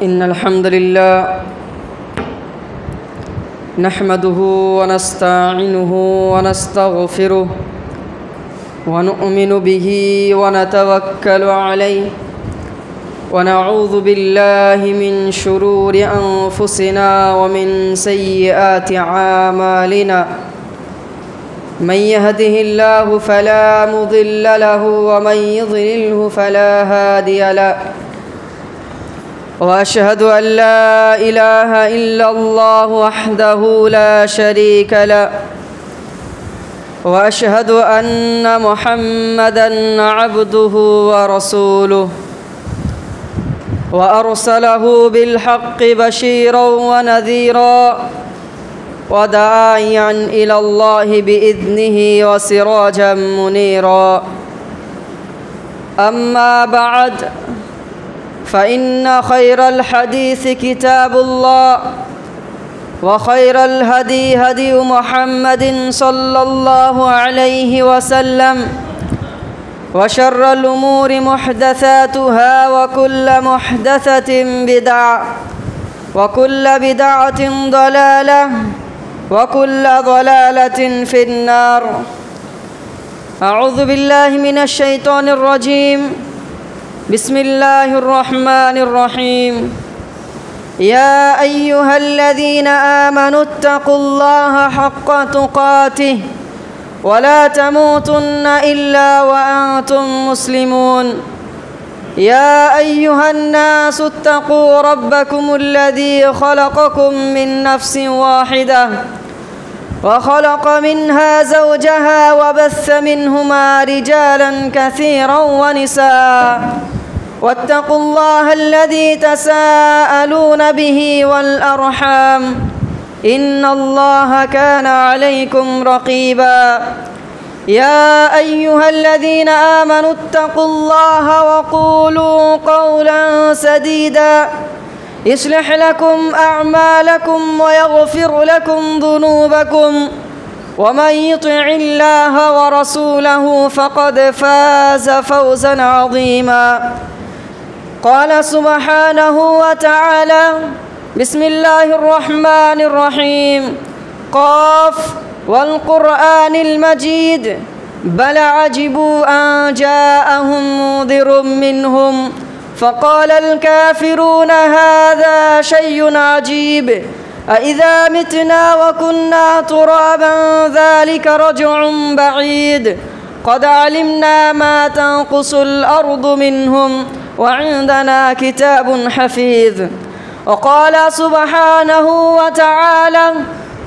إن الحمد لله نحمده ونستعينه ونستغفره ونؤمن به ونتوكل عليه ونعوذ بالله من شرور أنفسنا ومن سيئات أعمالنا من يهده الله فلا مضل له ومن يضلله فلا هادي له وأشهد أن لا إله إلا الله وحده لا شريك له وأشهد أن محمدًا عبده ورسوله وأرسله بالحق بشيرا ونذيرا وداعيا إلى الله بإذنه وسراجا منيرا أما بعد فإن خير الحديث كتاب الله وخير الهدي هدي محمد صلى الله عليه وسلم وشر الأمور محدثاتها وكل محدثة بدعة وكل بدعة ضلالة وكل ضلالة في النار أعوذ بالله من الشيطان الرجيم بسم الله الرحمن الرحيم يا أيها الذين آمنوا اتقوا الله حق تقاته ولا تموتن إلا وأنتم مسلمون يا أيها الناس اتقوا ربكم الذي خلقكم من نفس واحدة وخلق منها زوجها وبث منهما رجالا كثيرا ونساء واتقوا الله الذي تساءلون به والأرحام إن الله كان عليكم رقيبا يا أيها الذين آمنوا اتقوا الله وقولوا قولا سديدا يصلح لكم أعمالكم ويغفر لكم ذنوبكم ومن يطع الله ورسوله فقد فاز فوزا عظيما قال سبحانه وتعالى بسم الله الرحمن الرحيم قاف والقرآن المجيد بل عجبوا أن جاءهم منذر منهم فقال الكافرون هذا شيء عجيب أإذا متنا وكنا ترابا ذلك رجع بعيد قد علمنا ما تنقص الأرض منهم وعندنا كتاب حفيظ وقال سبحانه وتعالى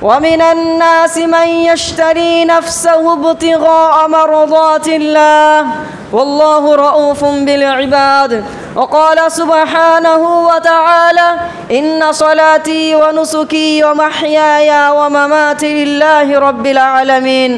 ومن الناس من يشتري نفسه ابتغاء مرضات الله والله رؤوف بالعباد وقال سبحانه وتعالى إن صلاتي ونسكي ومحياي ومماتي لله رب العالمين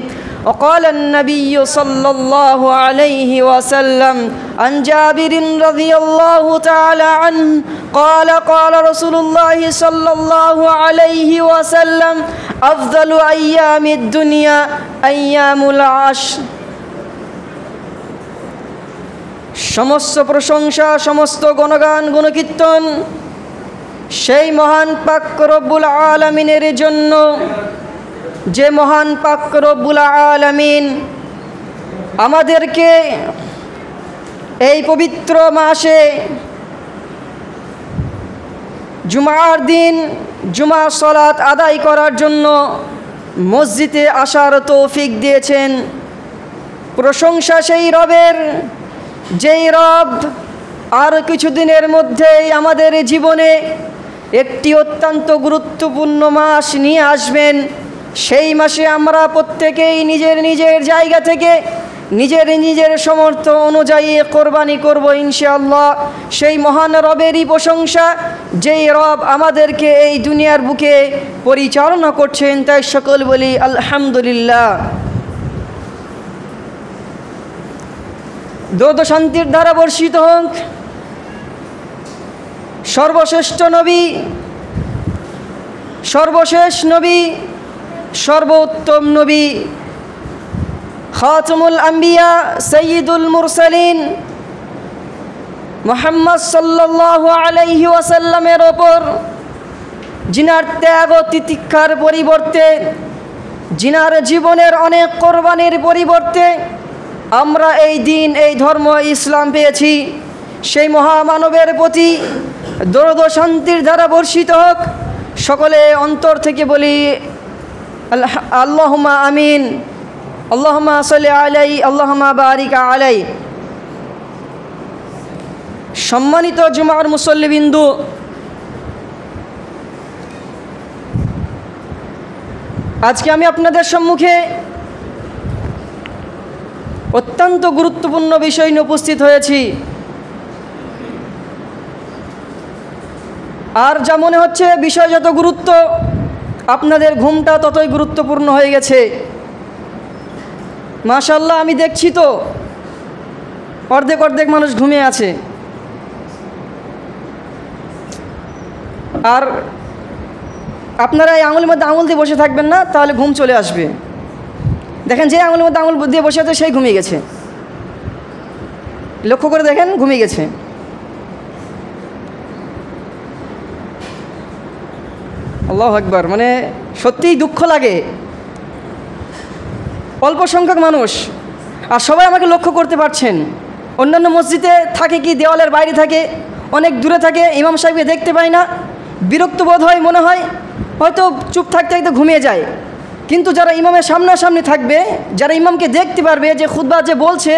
وقال النبي صلى الله عليه وسلم عن جابر رضي الله تعالى عنه قال قال رسول الله صلى الله عليه وسلم أفضل أيام الدنيا أيام العشر সমস্ত প্রশংসা সমস্ত গুণগান গুণকীর্তন সেই মহান পাক রব্বুল আলামিনের জন্য যে মহান পাক রব্বুল আলামিন আমাদেরকে এই পবিত্র মাসে জুমার দিন জুমা সালাত আদায় করার জন্য মসজিদে আসার তৌফিক দিয়েছেন। প্রশংসা সেই রবের যেই রব আর কিছুদিনের মধ্যেই আমাদের জীবনে একটি অত্যন্ত গুরুত্বপূর্ণ মাস নিয়ে আসবেন। সেই মাসে আমরা প্রত্যেকেই নিজের নিজের জায়গা থেকে নিজের নিজের সামর্থ্য অনুযায়ী কোরবানি করব ইনশাআল্লাহ। সেই মহান রবেরই প্রশংসা যেই রব আমাদেরকে এই দুনিয়ার বুকে পরিচালনা করছেন, তাই সকল বলি আলহামদুলিল্লাহ। দরুদ ও শান্তির ধারা বর্ষিত হোক সর্বশ্রেষ্ঠ নবী, সর্বশেষ নবী, সর্বোত্তম নবী, খাতামুল আম্বিয়া, সাইয়্যিদুল মুরসালিন, মুহাম্মদ সাল্লাল্লাহু আলাইহি ওয়াসাল্লামের ওপর, যিনার ত্যাগ ও তিতিক্ষার পরিবর্তে, যিনার জীবনের অনেক কোরবানির পরিবর্তে আমরা এই দিন, এই ধর্ম ইসলাম পেয়েছি, সেই মহামানবের প্রতি দরুদ ও শান্তির ধারা বর্ষিত হোক। সকলে অন্তর থেকে বলি আল্লাহুম্মা আমিন। আল্লাহুম্মা সাল্লি আলাইহি, আল্লাহুম্মা বারিক আলাইহি। সম্মানিত জুমার মুসল্লিবিন্দু, আজকে আমি আপনাদের সম্মুখে অত্যন্ত গুরুত্বপূর্ণ বিষয় নিয়ে উপস্থিত হয়েছি। আর যা মনে হচ্ছে বিষয় যত গুরুত্ব, আপনাদের ঘুমটা ততই গুরুত্বপূর্ণ হয়ে গেছে। মাশাআল্লাহ, আমি দেখছি তো অর্ধেক অর্ধেক মানুষ ঘুমিয়ে আছে। আর আপনারা এই আঙুলের মধ্যে আঙুল দিয়ে বসে থাকবেন না, তাহলে ঘুম চলে আসবে। দেখেন, যে আঙুলের মধ্যে আঙুল দিয়ে বসে আছে সেই ঘুমিয়ে গেছে। লক্ষ্য করে দেখেন, ঘুমিয়ে গেছে। আল্লাহু আকবার। মানে সত্যিই দুঃখ লাগে। অল্প সংখ্যক মানুষ, আর সবাই আমাকে লক্ষ্য করতে পারছেন। অন্যান্য মসজিদে থাকে কি দেওয়ালের বাইরে থাকে, অনেক দূরে থাকে, ইমাম সাহেবকে দেখতে পাই না, বিরক্ত বোধ হয়, মনে হয় হয়তো চুপ থাকতে থাকতে ঘুমিয়ে যায়। কিন্তু যারা ইমামের সামনাসামনি থাকবে, যারা ইমামকে দেখতে পারবে যে খুতবা যে বলছে,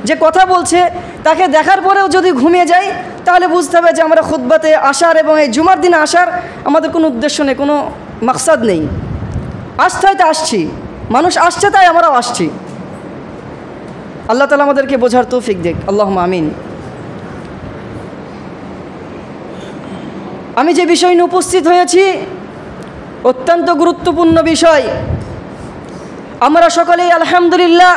যে কথা বলছে, তাকে দেখার পরেও যদি ঘুমিয়ে যায়, তাহলে বুঝতে হবে যে আমরা খুতবাতে আসার এবং এই জুমার দিনে আসার আমাদের কোনো উদ্দেশ্য নেই, কোনো মাকসাদ নেই। আসতে হয়তো আসছি, মানুষ আসছে তাই আমরাও আসছি। আল্লাহ তাআলা আমাদেরকে বোঝার তৌফিক দেখ, আল্লাহুম্মা আমিন। আমি যে বিষয় নিয়ে উপস্থিত হয়েছি অত্যন্ত গুরুত্বপূর্ণ বিষয়। আমরা সকলেই আলহামদুলিল্লাহ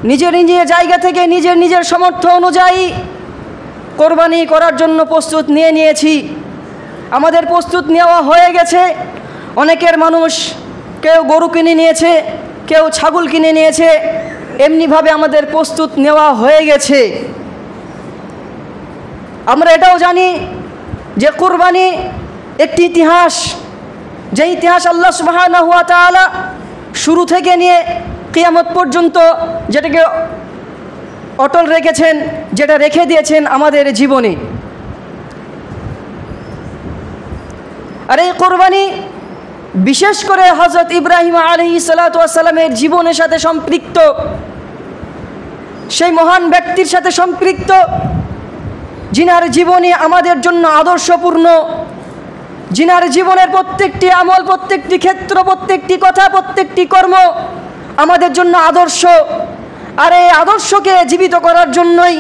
নিজের নিজের জায়গা থেকে নিজের নিজের সামর্থ্য অনুযায়ী কোরবানি করার জন্য প্রস্তুত নিয়ে নিয়েছি। আমাদের প্রস্তুত নেওয়া হয়ে গেছে। অনেকের মানুষ কেউ গরু কিনে নিয়েছে, কেউ ছাগল কিনে নিয়েছে। এমনিভাবে আমাদের প্রস্তুত নেওয়া হয়ে গেছে। আমরা এটাও জানি যে কোরবানি একটি ইতিহাস, যে ইতিহাস আল্লাহ সুবহানাহু ওয়া তাআলা শুরু থেকে নিয়ে কিয়ামত পর্যন্ত যেটাকে অটল রেখেছেন, যেটা রেখে দিয়েছেন আমাদের জীবনে। আর এই কোরবানি বিশেষ করে হযরত ইব্রাহিম আলাইহিস সালাতু ওয়াস সালামের জীবনের সাথে সম্পৃক্ত, সেই মহান ব্যক্তির সাথে সম্পৃক্ত, যিনার জীবনী আমাদের জন্য আদর্শপূর্ণ, যিনার জীবনের প্রত্যেকটি আমল, প্রত্যেকটি ক্ষেত্র, প্রত্যেকটি কথা, প্রত্যেকটি কর্ম আমাদের জন্য আদর্শ। আর এই আদর্শকে জীবিত করার জন্যই,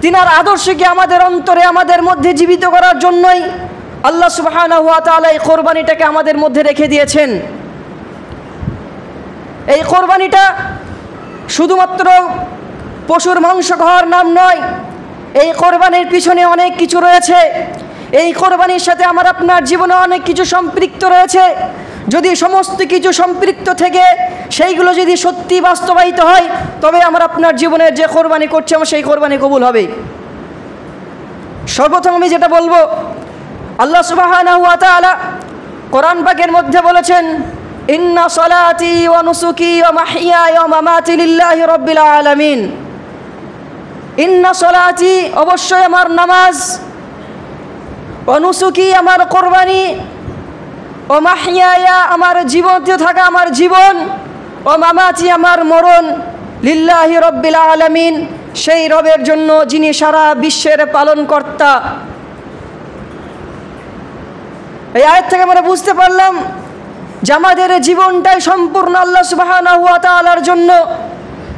তিনার আদর্শকে আমাদের অন্তরে, আমাদের মধ্যে জীবিত করার জন্যই আল্লাহ সুবহানাহু ওয়া তাআলা এই কোরবানিটাকে আমাদের মধ্যে রেখে দিয়েছেন। এই কোরবানিটা শুধুমাত্র পশুর মাংস খাওয়ার নাম নয়। এই কোরবানির পিছনে অনেক কিছু রয়েছে। এই কোরবানির সাথে আমার আপনার জীবনে অনেক কিছু সম্পৃক্ত রয়েছে। যদি সমস্ত কিছু সম্পৃক্ত থেকে সেইগুলো যদি সত্যি বাস্তবায়িত হয়, তবে আমার আপনার জীবনের যে কোরবানি করছে আমার সেই কোরবানি কবুল হবে। সর্বপ্রথম আমি যেটা বলবো, আল্লাহ সুবহানাহু ওয়া তাআলা কোরআন পাকের মধ্যে বলেছেন, ইন্না সলাতি ওয়া নুসুকি ওয়া মাহইয়ায়া ওয়া মামাতি লিল্লাহি রাব্বিল আলামিন। ইন্না সলাতি, অবশ্যই আমার নামাজ, ওয়া নুসুকি, আমার কোরবানি, ও মাহইয়ায়া, আমার জীবনতে থাকা আমার জীবন, ও মামাতি, আমার মরণ, লিল্লাহি রাব্বিল আলামিন, সেই রবের জন্য যিনি সারা বিশ্বের পালনকর্তা। এই আয়াত থেকে আমরা বুঝতে পারলাম যে আমাদের জীবনটাই সম্পূর্ণ আল্লাহ সুবহানাহু ওয়া তাআলার জন্য।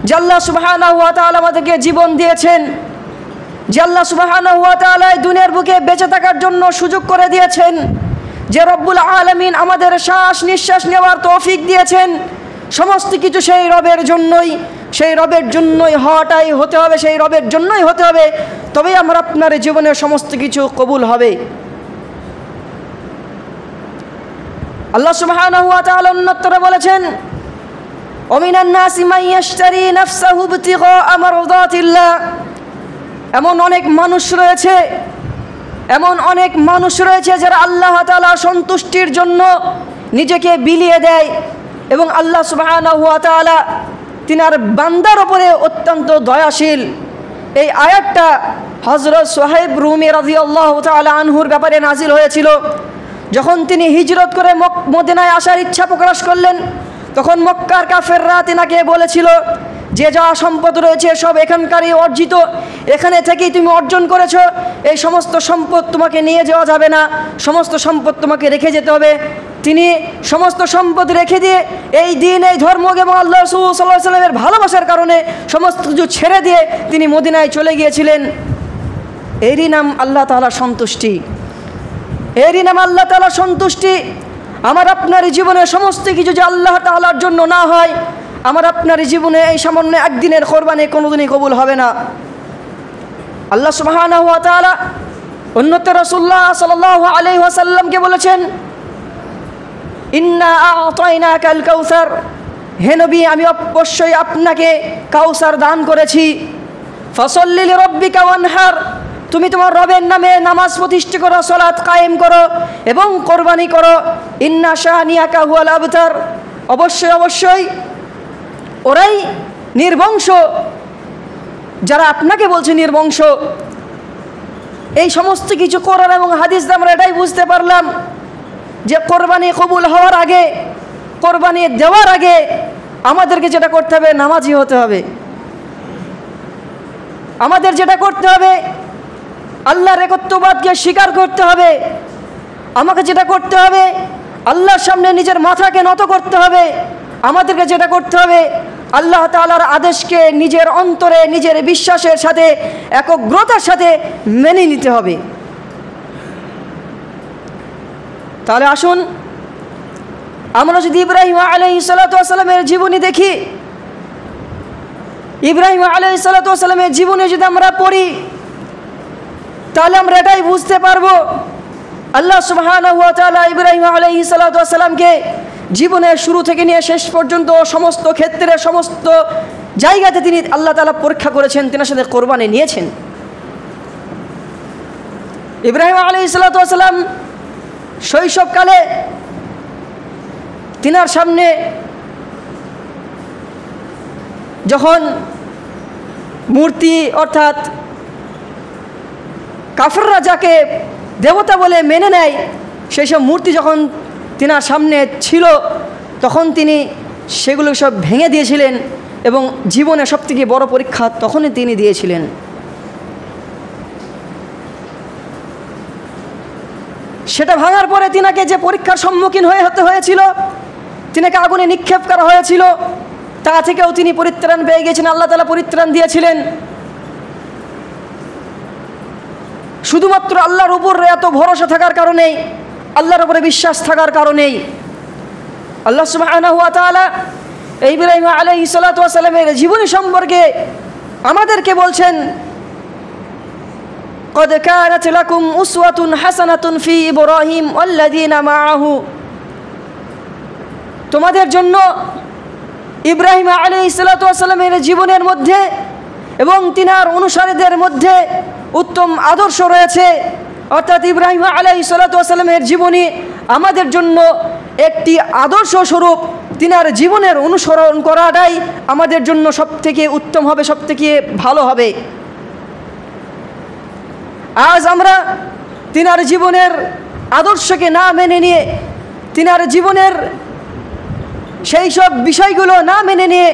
যে আল্লাহ সুবহানাহু ওয়া তাআলা আমাদেরকে জীবন দিয়েছেন, যে আল্লাহ সুবহানাহু ওয়া তাআলা এই দুনিয়ার বুকে বেঁচে থাকার জন্য সুযোগ করে দিয়েছেন, যে রব্বুল আলামিন আমাদের শ্বাস নিঃশ্বাস নেওয়ার তৌফিক দিয়েছেন, সমস্ত কিছু সেই রবের জন্যই। সেই রবের জন্যই হওয়াটাই হতে হবে, সেই রবের জন্যই হতে হবে, তবেই আমরা আপনার জীবনের সমস্ত কিছু কবুল হবে। আল্লাহ সুবহানাহু ওয়া তাআলা অন্যত্র বলেছেন, ওয়া মিনান নাসি মান ইয়াশতারি নাফসাহু ইবতিগা মারদাতিল্লাহ। এমন অনেক মানুষ রয়েছে যারা আল্লাহ তাআলার সন্তুষ্টির জন্য নিজেকে বিলিয়ে দেয় এবং আল্লাহ সুবহানাহু ওয়া তাআলা তিনার বান্দার উপরে অত্যন্ত দয়াশীল। এই আয়াতটা হযরত সুহাইব রুমি রাদিয়াল্লাহু তাআলা আনহুর ব্যাপারে নাজিল হয়েছিল। যখন তিনি হিজরত করে মদিনায় আসার ইচ্ছা প্রকাশ করলেন, তখন মক্কার কাফেররা তিনাকে বলেছিল যে যা সম্পদ রয়েছে সব এখানকারই অর্জিত, এখানে থেকেই তুমি অর্জন করেছো, এই সমস্ত সম্পদ তোমাকে নিয়ে যাওয়া যাবে না, সমস্ত সম্পদ তোমাকে রেখে যেতে হবে। তিনি সমস্ত সম্পদ রেখে দিয়ে এই দিন, এই ধর্ম এবং আল্লাহ রাসূল সাল্লাল্লাহু আলাইহি ওয়াসাল্লামের ভালোবাসার কারণে সমস্ত কিছু ছেড়ে দিয়ে তিনি মদিনায় চলে গিয়েছিলেন। এরই নাম আল্লাহ তাআলার সন্তুষ্টি, এরই নাম আল্লাহ তাআলার সন্তুষ্টি। আমার আপনার জীবনে সমস্ত কিছু যে আল্লাহ তাআলার জন্য না হয়, আমার আপনার জীবনে এই সামান্য একদিনের কোরবানি কোনোদিনই কবুল হবে না। আল্লাহ সুবহানাহু ওয়া তাআলা উন্নত রাসূলুল্লাহ সাল্লাল্লাহু আলাইহি ওয়াসাল্লামকে বলেছেন, ইন্না আ'তাইনাকাল কাউসার, হে নবী আমি অবশ্যই আপনাকে কাউসার দান করেছি। ফাসাল্লি লিরাব্বিকা ওয়ানহার, তুমি তোমার রবের নামে নামাজ প্রতিষ্ঠা করো, সালাত কায়েম করো এবং কোরবানি করো। ইন্না শানিয়াকা হুয়াল আবতার, অবশ্যই ওরাই নির্বংশ, যারা আপনাকে বলছে নির্বংশ। এই সমস্ত কিছু কোরআন এবং হাদিস আমরা এটাই বুঝতে পারলাম যে কোরবানি কবুল হওয়ার আগে, কোরবানি দেওয়ার আগে আমাদেরকে যেটা করতে হবে, নামাজি হতে হবে। আমাদের যেটা করতে হবে, আল্লাহর একত্ববাদকে স্বীকার করতে হবে। আমাকে যেটা করতে হবে, আল্লাহর সামনে নিজের মাথাকে নত করতে হবে। আমাদেরকে যেটা করতে হবে, আল্লাহ তাআলার আদেশকে নিজের অন্তরে, নিজের বিশ্বাসের সাথে, একগ্রতার সাথে মেনে নিতে হবে। তাহলে আসুন আমরা যদি ইব্রাহিম আলাইহিস সালাতু ওয়াস সালামের জীবনী দেখি, ইব্রাহিম আলাইহিস সালাতু ওয়াস সালামের জীবনে যদি আমরা পড়ি, তাহলে আমরা এটাই বুঝতে পারবো আল্লাহ সুবহানাহু ওয়া তাআলা ইব্রাহিম আলাইহিস সালাতু ওয়াস সালামকে জীবনের শুরু থেকে নিয়ে শেষ পর্যন্ত সমস্ত ক্ষেত্রে, সমস্ত জায়গাতে তিনি আল্লাহ তাআলা পরীক্ষা করেছেন, তিনার সাথে কোরবানি নিয়েছেন। ইব্রাহিম আলাইহিস সালাতু ওয়াস সালাম শৈশবকালে তিনার সামনে যখন মূর্তি, অর্থাৎ কাফেররা যাকে দেবতা বলে মেনে নেয়, সেই সব মূর্তি যখন তিনার সামনে ছিল, তখন তিনি সেগুলো সব ভেঙে দিয়েছিলেন এবং জীবনে সবথেকে বড় পরীক্ষা তখনই তিনি দিয়েছিলেন। সেটা ভাঙার পরে তিনাকে যে পরীক্ষার সম্মুখীন হতে হয়েছিল, তিনাকে আগুনে নিক্ষেপ করা হয়েছিল, তা থেকেও তিনি পরিত্রাণ পেয়ে গেছেন, আল্লাহ তাআলা পরিত্রাণ দিয়েছিলেন। শুধুমাত্র আল্লাহর উপর এত ভরসা থাকার কারণেই, আল্লাহর উপরে বিশ্বাস থাকার কারণেই আল্লাহ সুবহানাহু ওয়া তাআলা ইব্রাহিম আলাইহিস সালাতু ওয়াস সালামের জীবনী সম্পর্কে আমাদেরকে বলছেন, قد كانت لكم أسوة حسنة في إبراهيم والذين معه, তোমাদের জন্য ইব্রাহিম আলাইহিস সালাতু ওয়াস সালামের জীবনের মধ্যে এবং তিনার অনুসারীদের মধ্যে উত্তম আদর্শ রয়েছে। অর্থাৎ ইব্রাহিম আলাইহিস সালাতু ওয়াস সালামের জীবনী আমাদের জন্য একটি আদর্শ স্বরূপ। তিনার জীবনের অনুসরণ করাটাই আমাদের জন্য সবথেকে উত্তম হবে, সবথেকে ভালো হবে। আজ আমরা তিনার জীবনের আদর্শকে না মেনে নিয়ে, তিনার জীবনের সেই সব বিষয়গুলো না মেনে নিয়ে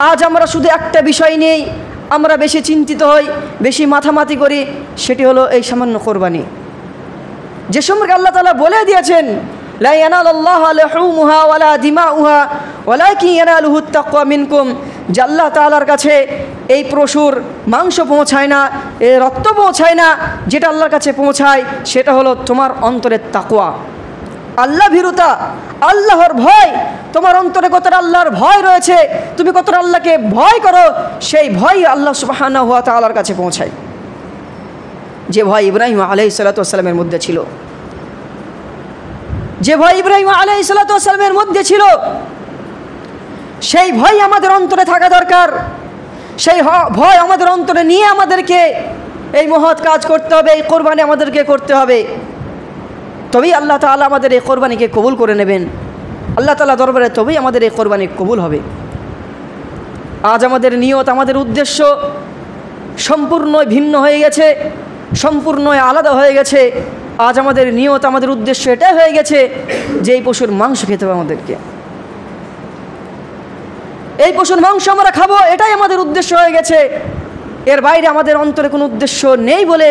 আজ আমরা শুধু একটা বিষয় নিয়েই আমরা বেশি চিন্তিত হই, বেশি মাথামাতি করি, সেটি হলো এই সামান্য কোরবানি, যে সম্পর্কে আল্লাহ তাআলা বলে দিয়েছেন, লা ইয়ানালুল্লাহু লুহুমুহা ওয়ালা দিমাউহা ওয়ালাকিন ইয়ানালুহুত তাকওয়া মিনকুম, যে আল্লাহ তাআলার কাছে এই পশুর মাংস পৌঁছায় না, এই রক্ত পৌঁছায় না, যেটা আল্লাহর কাছে পৌঁছায় সেটা হলো তোমার অন্তরের তাকওয়া, আল্লাহ ভীরুতা, আল্লাহর ভয়। তোমার অন্তরে কতটা আল্লাহর ভয় রয়েছে, তুমি কতটা আল্লাহকে ভয় করো, সেই ভয় আল্লাহ সুবহানাহু ওয়া তাআলার কাছে পৌঁছায়, যে ভয় ইব্রাহিম আলাইহিস সালাতু ওয়াস সালামের মধ্যে ছিল, যে ভয় ইব্রাহিম আলাইহিস সালাতু ওয়াস সালামের মধ্যে ছিল, সেই ভয় আমাদের অন্তরে থাকা দরকার। সেই ভয় আমাদের অন্তরে নিয়ে আমাদেরকে এই মহৎ কাজ করতে হবে, এই কোরবানি আমাদেরকে করতে হবে, তবেই আল্লাহ তাআলা আমাদের এই কোরবানিকে কবুল করে নেবেন। আল্লাহ তাআলা দরবারে তবেই আমাদের এই কোরবানি কবুল হবে। আজ আমাদের নিয়ত, আমাদের উদ্দেশ্য সম্পূর্ণ ভিন্ন হয়ে গেছে, সম্পূর্ণ আলাদা হয়ে গেছে। আজ আমাদের নিয়ত, আমাদের উদ্দেশ্য এটাই হয়ে গেছে যে এই পশুর মাংস খেতে হবে আমাদেরকে, এই পশুর মাংস আমরা খাবো, এটাই আমাদের উদ্দেশ্য হয়ে গেছে। এর বাইরে আমাদের অন্তরে কোনো উদ্দেশ্য নেই বলে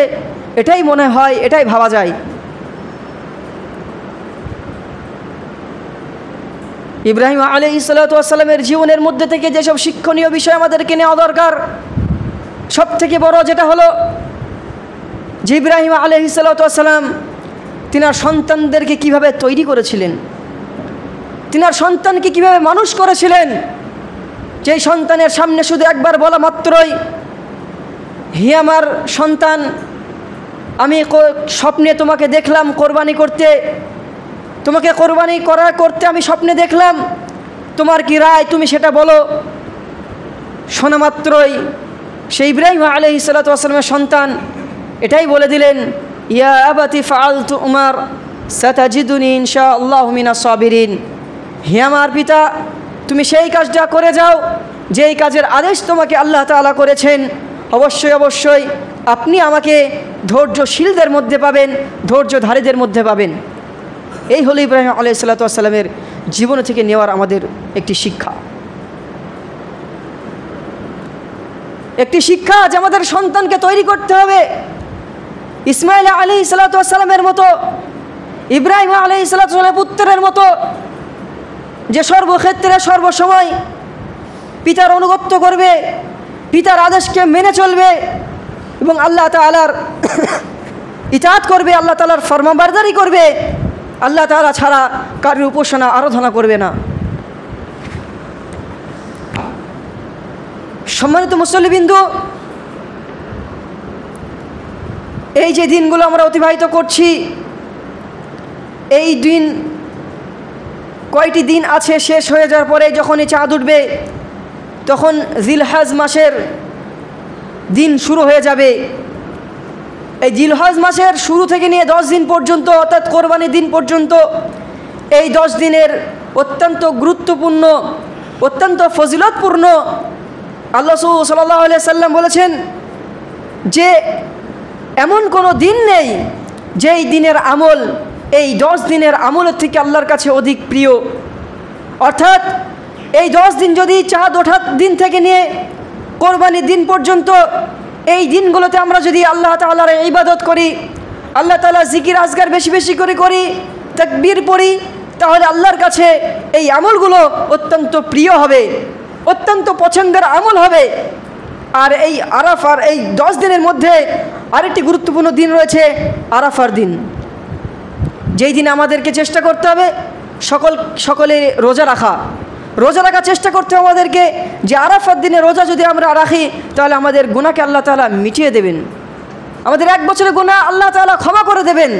এটাই মনে হয়, এটাই ভাবা যায়। ইব্রাহিম আলাইহিস সালাতু ওয়াস সালামের জীবনের মধ্যে থেকে যেসব শিক্ষণীয় বিষয় আমাদেরকে নেওয়া দরকার, সব থেকে বড় যেটা হলো যে ইব্রাহিম আলাইহিস সালাতু ওয়াস সালাম তিনার সন্তানদেরকে কিভাবে তৈরি করেছিলেন, তিনার সন্তানকে কিভাবে মানুষ করেছিলেন। যেই সন্তানের সামনে শুধু একবার বলা মাত্রই, হি আমার সন্তান, আমি স্বপ্নে তোমাকে দেখলাম কোরবানি করতে, তোমাকে কোরবানি করতে আমি স্বপ্নে দেখলাম, তোমার কি রায়, তুমি সেটা বলো। শোনা মাত্রই সেই ইব্রাহিম আলাইহিস সালাতু ওয়াস সালামের সন্তান এটাই বলে দিলেন, ইয়া আবাতি ফাআলতু উমার সাতাজিদুনি ইনশাআল্লাহু মিনাস সাবিরিন। হে আমার পিতা, তুমি সেই কাজটা করে যাও যেই কাজের আদেশ তোমাকে আল্লাহ তাআলা করেছেন। অবশ্যই অবশ্যই আপনি আমাকে ধৈর্যশীলদের মধ্যে পাবেন, ধৈর্যধারীদের মধ্যে পাবেন। এই হলো ইব্রাহিম আলাইহিস সালাতু ওয়াস সালামের জীবন থেকে নেওয়ার আমাদের একটি শিক্ষা, একটি শিক্ষা যে আমাদের সন্তানকে তৈরি করতে হবে ইসমাইল আলাইহিস সালাতু ওয়াস সালামের মতো, ইব্রাহিম আলাইহিস সালাতু ওয়াস সালামের পুত্রের মতো, যে সর্বক্ষেত্রে সর্বসময় পিতার আনুগত্য করবে, পিতার আদেশকে মেনে চলবে এবং আল্লাহ তাআলার ইতাআত করবে, আল্লাহ তাআলার ফরমাবরদারি করবে, আল্লাহ তাআলা ছাড়া কারোর উপাসনা আরাধনা করবে না। সম্মানিত মুসল্লিবৃন্দ, এই যে দিনগুলো আমরা অতিবাহিত করছি, এই দিন কয়টি দিন আছে, শেষ হয়ে যাওয়ার পরে যখনই চাঁদ উঠবে তখন জিলহজ মাসের দিন শুরু হয়ে যাবে। এই জিলহজ মাসের শুরু থেকে নিয়ে 10 দিন পর্যন্ত, অর্থাৎ কোরবানির দিন পর্যন্ত, এই 10 দিনের অত্যন্ত গুরুত্বপূর্ণ, অত্যন্ত ফজিলতপূর্ণ। আল্লাহ সাল্লাল্লাহু আলাইহি সাল্লাম বলেছেন যে এমন কোনো দিন নেই যেই দিনের আমল এই 10 দিনের আমলের থেকে আল্লাহর কাছে অধিক প্রিয়। অর্থাৎ এই 10 দিন, যদি চাঁদ ওঠার দিন থেকে নিয়ে কোরবানির দিন পর্যন্ত এই দিনগুলোতে আমরা যদি আল্লাহ তাআলার ইবাদত করি, আল্লাহ তাআলার জিকির আজকার বেশি বেশি করে করি, তাকবীর পড়ি, তাহলে আল্লাহর কাছে এই আমলগুলো অত্যন্ত প্রিয় হবে, অত্যন্ত পছন্দের আমল হবে। আর এই আরাফার এই 10 দিনের মধ্যে আরেকটি গুরুত্বপূর্ণ দিন রয়েছে, আরাফার দিন, যেই দিন আমাদেরকে চেষ্টা করতে হবে সকলে রোজা রাখার চেষ্টা করতে হবে আমাদেরকে, যে আরাফার দিনে রোজা যদি আমরা রাখি তাহলে আমাদের গুনাহকে আল্লাহ তাআলা মিটিয়ে দেবেন, আমাদের 1 বছরের গুনাহ আল্লাহ তাআলা ক্ষমা করে দেবেন।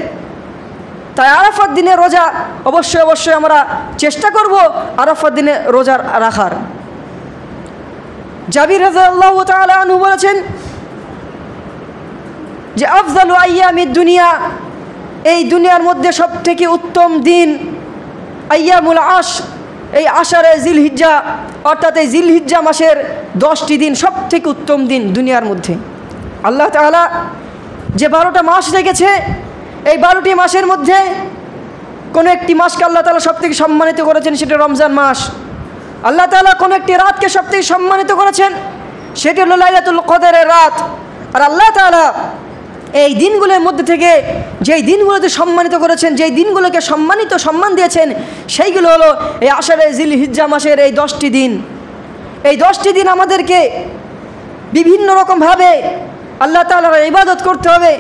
তাই আরাফার দিনে রোজা অবশ্যই অবশ্যই আমরা চেষ্টা করব আরাফার দিনে রোজা রাখার। জাবির রাদিয়াল্লাহু তাআলা আনহু বলেছেন যে আফজালু আইয়ামিদ দুনিয়া, এই দুনিয়ার মধ্যে সবথেকে উত্তম দিন আইয়ামুল আশর, এই আশারে জিলহিজ্জা, অর্থাৎ এই জিলহিজ্জা মাসের 10টি দিন সবথেকে উত্তম দিন দুনিয়ার মধ্যে। আল্লাহ তাআলা যে 12টা মাস রেখেছে, এই 12টি মাসের মধ্যে কোনো একটি মাসকে আল্লাহ তাআলা সবথেকে সম্মানিত করেছেন, সেটা রমজান মাস। আল্লাহ তাআলা কোনো একটি রাতকে সবথেকে সম্মানিত করেছেন, সেটি হলো লাইলাতুল কদরের রাত। আর আল্লাহ তাআলা এই দিনগুলোর মধ্যে থেকে যেই দিনগুলোতে সম্মানিত করেছেন, যেই দিনগুলোকে সম্মান দিয়েছেন, সেইগুলো হলো এই আশারে জিলহিজ্জা মাসের এই 10টি দিন। এই 10টি দিন আমাদেরকে বিভিন্ন রকমভাবে আল্লাহ তাআলার ইবাদত করতে হবে,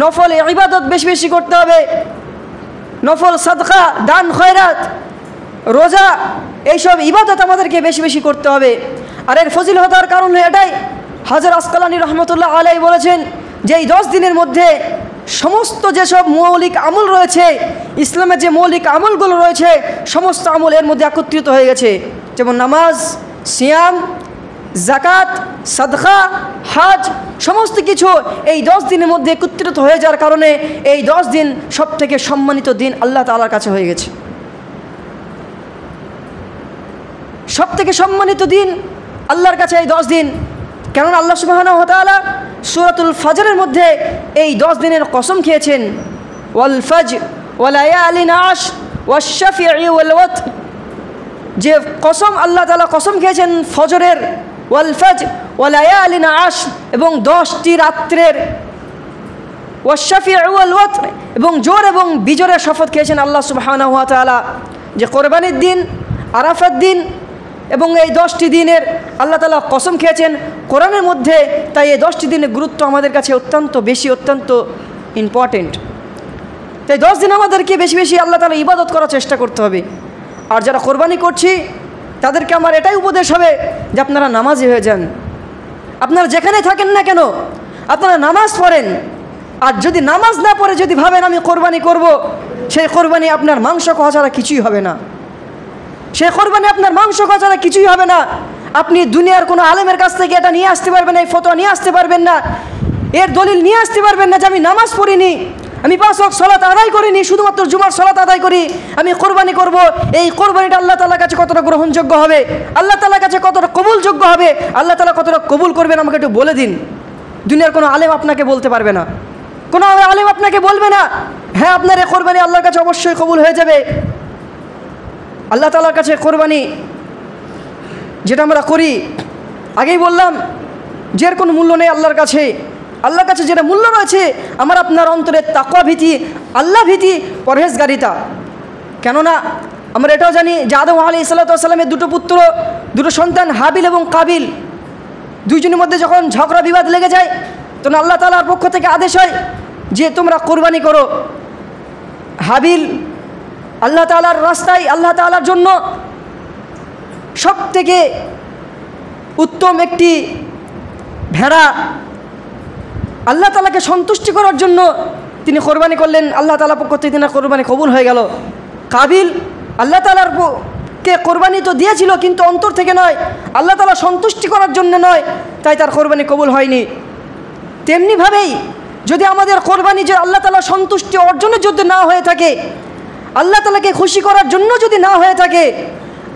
নফল ইবাদত বেশি বেশি করতে হবে, নফল সাদকা, দান খয়রাত, রোজা, এইসব ইবাদত আমাদেরকে বেশি বেশি করতে হবে। আর এর ফজিলতার কারণ এটাই, হযরত আসকালানী রহমতুল্লাহ আলাইহি বলেছেন যে এই 10 দিনের মধ্যে সমস্ত যেসব মৌলিক আমল রয়েছে, ইসলামের যে মৌলিক আমলগুলো রয়েছে, সমস্ত আমল এর মধ্যে একত্রিত হয়ে গেছে। যেমন নামাজ, সিয়াম, যাকাত, সাদকা, হাজ, সমস্ত কিছু এই 10 দিনের মধ্যে একত্রিত হয়ে যাওয়ার কারণে এই 10 দিন সবথেকে সম্মানিত দিন আল্লাহ তাআলার কাছে হয়ে গেছে। সবথেকে সম্মানিত দিন আল্লাহর কাছে এই 10 দিন। কেননা আল্লাহ সুবহানাহু ওয়া তাআলা সূরাতুল ফজরের মধ্যে এই 10 দিনের কসম খেয়েছেন, ওয়াল ফজর ওয়া লায়ালিন আশর ওয়াশ শাফিঈ ওয়াল ওয়াতর, যে কসম আল্লাহ তাআলা কসম খেয়েছেন ফজরের, ওয়াল ফজর ওয়া লায়ালিন আশর এবং 10টি রাত্রের, ওয়াশ শাফিঈ ওয়াল ওয়াতর এবং জোর এবং বিজোরের শপথ খেয়েছেন আল্লাহ সুবহানাহু ওয়া তাআলা, যে কোরবানির দিন, আরাফার দিন এবং এই 10টি দিনের আল্লাহ তাআলা কসম খেয়েছেন কোরআনের মধ্যে। তাই এই 10টি দিনের গুরুত্ব আমাদের কাছে অত্যন্ত বেশি, অত্যন্ত ইম্পর্টেন্ট। তাই 10 দিন আমাদেরকে বেশি বেশি আল্লাহ তাআলা ইবাদত করার চেষ্টা করতে হবে। আর যারা কোরবানি করছি তাদেরকে আমার এটাই উপদেশ হবে যে আপনারা নামাজি হয়ে যান। আপনারা যেখানে থাকেন না কেন আপনারা নামাজ পড়েন। আর যদি নামাজ না পড়ে যদি ভাবেন আমি কোরবানি করব, সেই কোরবানি আপনার মাংস খাওয়া ছাড়া কিছুই হবে না। সেই কোরবানি আপনার মাংস খাওয়া ছাড়া কিছুই হবে না। আপনি দুনিয়ার কোনো আলেমের কাছ থেকে এটা নিয়ে আসতে পারবেন না, এই ফতোয়া নিয়ে আসতে পারবেন না, এর দলিল নিয়ে আসতে পারবেন না যে আমি নামাজ পড়িনি, আমি 5 ওয়াক্ত সালাত আদায় করিনি, শুধুমাত্র জুমার সালাত আদায় করি, আমি কোরবানি করব। এই কোরবানিটা আল্লাহ তাআলার কাছে কতটা গ্রহণযোগ্য হবে, আল্লাহ তাআলার কাছে কতটা কবুলযোগ্য হবে, আল্লাহ তাআলা কতটা কবুল করবেন আমাকে একটু বলে দিন। দুনিয়ার কোনো আলেম আপনাকে বলতে পারবে না, কোনো আলেম আপনাকে বলবে না হ্যাঁ আপনার এই কোরবানি আল্লাহর কাছে অবশ্যই কবুল হয়ে যাবে। আল্লাহ তাআলার কাছে কোরবানি যেটা আমরা করি, আগেই বললাম যে এর কোনো মূল্য নেই আল্লাহর কাছে। আল্লাহর কাছে যেটা মূল্য রয়েছে আমার আপনার অন্তরের তাকওয়া ভীতি, আল্লাহ ভীতি, পরহেজগারিতা। কেননা আমরা এটাও জানি যে আদম আলাইহিস সালামের 2 পুত্র, 2 সন্তান হাবিল এবং কাবিল, দুইজনের মধ্যে যখন ঝগড়া বিবাদ লেগে যায় তখন আল্লাহ তাআলার পক্ষ থেকে আদেশ হয় যে তোমরা কোরবানি করো। হাবিল আল্লাহ তাআলার রাস্তায়, আল্লাহ তাআলার জন্য সবথেকে উত্তম একটি ভেড়া আল্লাহ তাআলাকে সন্তুষ্টি করার জন্য তিনি কোরবানি করলেন। আল্লাহ তাআলার পক্ষ থেকে তিনি কোরবানি কবুল হয়ে গেল। কাবিল আল্লাহ তাআলার কে কোরবানি তো দিয়েছিল কিন্তু অন্তর থেকে নয়, আল্লাহ তাআলা সন্তুষ্টি করার জন্য নয়, তাই তার কোরবানি কবুল হয়নি। তেমনিভাবেই যদি আমাদের কোরবানি যে আল্লাহ তাআলা সন্তুষ্টি অর্জনের জন্য না হয়ে থাকে, আল্লাহ তাআলাকে খুশি করার জন্য যদি না হয়ে থাকে,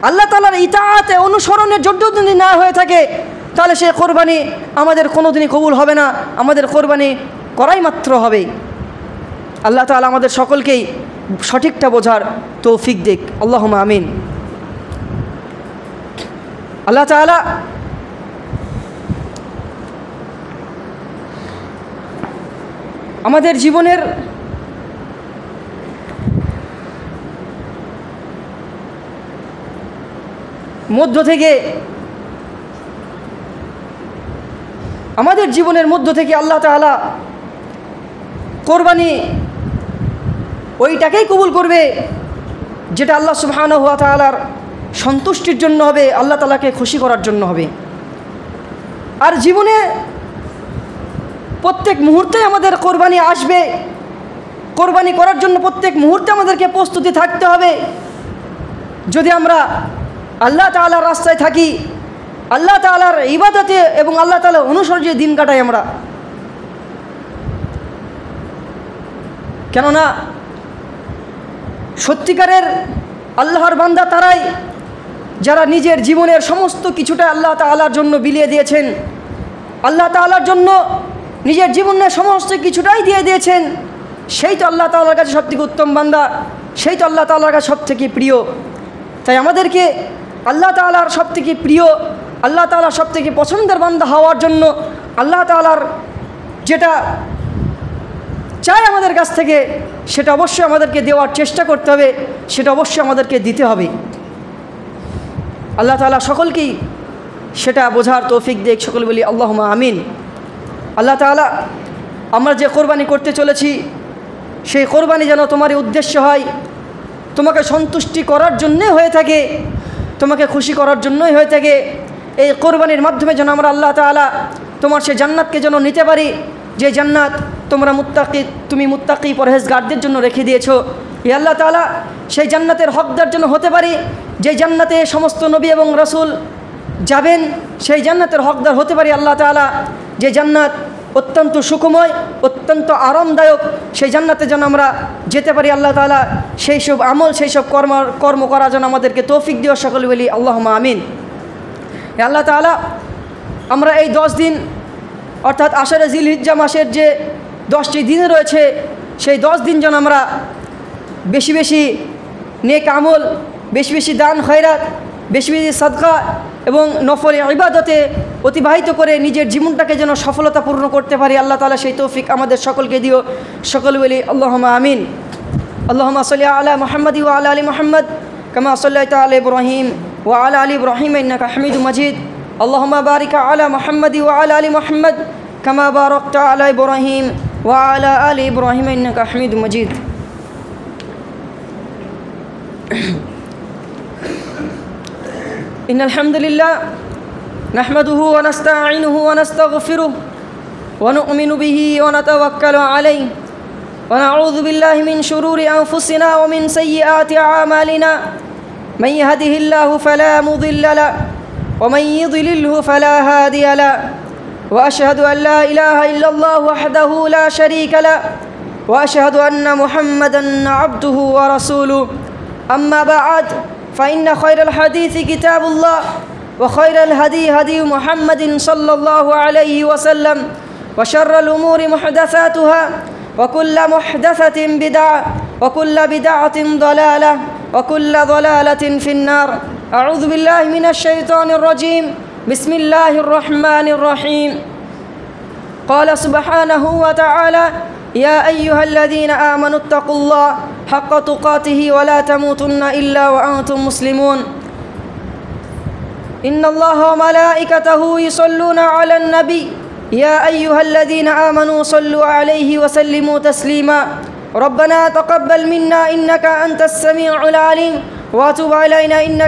আল্লাহ তাআলার ইতাআতে অনুসরণের জন্য যদি না হয়ে থাকে, তাহলে সেই কোরবানি আমাদের কোনোদিনই কবুল হবে না, আমাদের কোরবানি করাই মাত্র হবে। আল্লাহ তাআলা আমাদের সকলকেই সঠিকটা বোঝার তৌফিক দিক, আল্লাহুম্মা আমিন। আল্লাহ তাআলা আমাদের জীবনের মধ্য থেকে আল্লাহ তাআলা কোরবানি ওইটাকেই কবুল করবে যেটা আল্লাহ সুবহানাহু ওয়া তাআলার সন্তুষ্টির জন্য হবে, আল্লাহ তাআলাকে খুশি করার জন্য হবে। আর জীবনে প্রত্যেক মুহূর্তে আমাদের কোরবানি আসবে, কোরবানি করার জন্য প্রত্যেক মুহূর্তে আমাদেরকে প্রস্তুতি থাকতে হবে। যদি আমরা আল্লাহ তাআলার রাস্তায় থাকি, আল্লাহ তাআলার ইবাদতে এবং আল্লাহ তাআলার অনুসরণে দিন কাটাই আমরা। কেননা সত্যিকারের আল্লাহর বান্দা তারাই যারা নিজের জীবনের সমস্ত কিছুটা আল্লাহ তাআলার জন্য বিলিয়ে দিয়েছেন, আল্লাহ তাআলার জন্য নিজের জীবনের সমস্ত কিছুটাই দিয়ে দিয়েছেন, সেই তো আল্লাহ তাআলার কাছে সবথেকে উত্তম বান্দা, সেই তো আল্লাহ তাআলার কাছে সবথেকে প্রিয়। তাই আমাদেরকে আল্লাহ তাআলার সবথেকে প্রিয়, আল্লাহ তাআলার সবথেকে পছন্দের বান্দা হওয়ার জন্য আল্লাহ তাআলার যেটা চাই আমাদের কাছ থেকে সেটা অবশ্যই আমাদেরকে দেওয়ার চেষ্টা করতে হবে, সেটা অবশ্যই আমাদেরকে দিতে হবে। আল্লাহ তাআলা সকলকেই সেটা বোঝার তৌফিক দিক, সকল বলি আল্লাহুম্মা আমিন। আল্লাহ তাআলা আমরা যে কোরবানি করতে চলেছি সেই কোরবানি যেন তোমারই উদ্দেশ্য হয়, তোমাকে সন্তুষ্টি করার জন্যই হয়ে থাকে, তোমাকে খুশি করার জন্যই হয়ে থাকে। এই কোরবানির মাধ্যমে যেন আমরা আল্লাহ তাআলা তোমার সেই জান্নাতকে যেন নিতে পারি, যে জান্নাত তুমি মুত্তাকি পরহেজগারদের জন্য রেখে দিয়েছো। হে আল্লাহ তাআলা সেই জান্নাতের হকদার যেন হতে পারি, যে জান্নাতে সমস্ত নবী এবং রাসূল যাবেন, সেই জান্নাতের হকদার হতে পারি আল্লাহ তাআলা। যে জান্নাত অত্যন্ত সুখময়, অত্যন্ত আরামদায়ক, সেই জান্নাতে যেন আমরা যেতে পারি। আল্লাহ তাআলা সেই সব আমল, সেই সব কর্ম করার জন্য আমাদেরকে তৌফিক দিও, সকলে বলি আল্লাহুম্মা আমিন। আল্লাহ তাআলা আমরা এই 10 দিন অর্থাৎ আশারে জিলহিজ্জা মাসের যে 10টি দিন রয়েছে, সেই 10 দিন যেন আমরা বেশি বেশি নেক আমল, বেশি বেশি দান খয়রাত, বেশি বেশি সাদকা এবং নফল ইবাদতে অতিবাহিত করে নিজের জীবনটাকে যেন সফলতাপূর্ণ করতে পারি। আল্লাহ তাআলা সেই তৌফিক আমাদের সকলকে দিও, সকল বলি আল্লাহুম্মা আমিন। আল্লাহুম্মা সাল্লি আলা মুহাম্মাদি ওয়া আলা আলি মুহাম্মাদ কামা সাল্লাইতা আলা ইব্রাহিম ওয়া আলা আলি ইব্রাহিম ইন্নাকা হামিদুম মাজিদ। আল্লাহুম্মা বারিক আলা মুহাম্মাদি ওয়া আলা আলি মুহাম্মাদ কামা বারাকতা আলা ইব্রাহিম ওয়া আলা আলি ইব্রাহিম ইন্নাকা হামিদুম মাজিদ। إن الحمد لله نحمده ونستعينه ونستغفره ونؤمن به ونتوكل عليه ونعوذ بالله من شرور أنفسنا ومن سيئات أعمالنا من يهده الله فلا مضل له ومن يضلله فلا هادي له وأشهد أن لا إله إلا الله وحده لا شريك له وأشهد أن محمدًا عبده ورسوله أما بعد فإن خير الحديث كتاب الله وخير الهدي هدي محمد صلى الله عليه وسلم وشر الأمور محدثاتها وكل محدثة بدعة وكل بدعة ضلالة وكل ضلالة في النار. أعوذ بالله من الشيطان الرجيم. بسم الله الرحمن الرحيم. قال سبحانه وتعالى يا أيها الذين آمنوا اتقوا الله حق تقاته ولا تموتن إلا وأنتم مسلمون. إن الله وملائكته يصلون على النبي يا أيها الذين آمنوا صلوا عليه وسلموا تسليما. ربنا تقبل منا إنك أنت السميع العليم وتب علينا إنك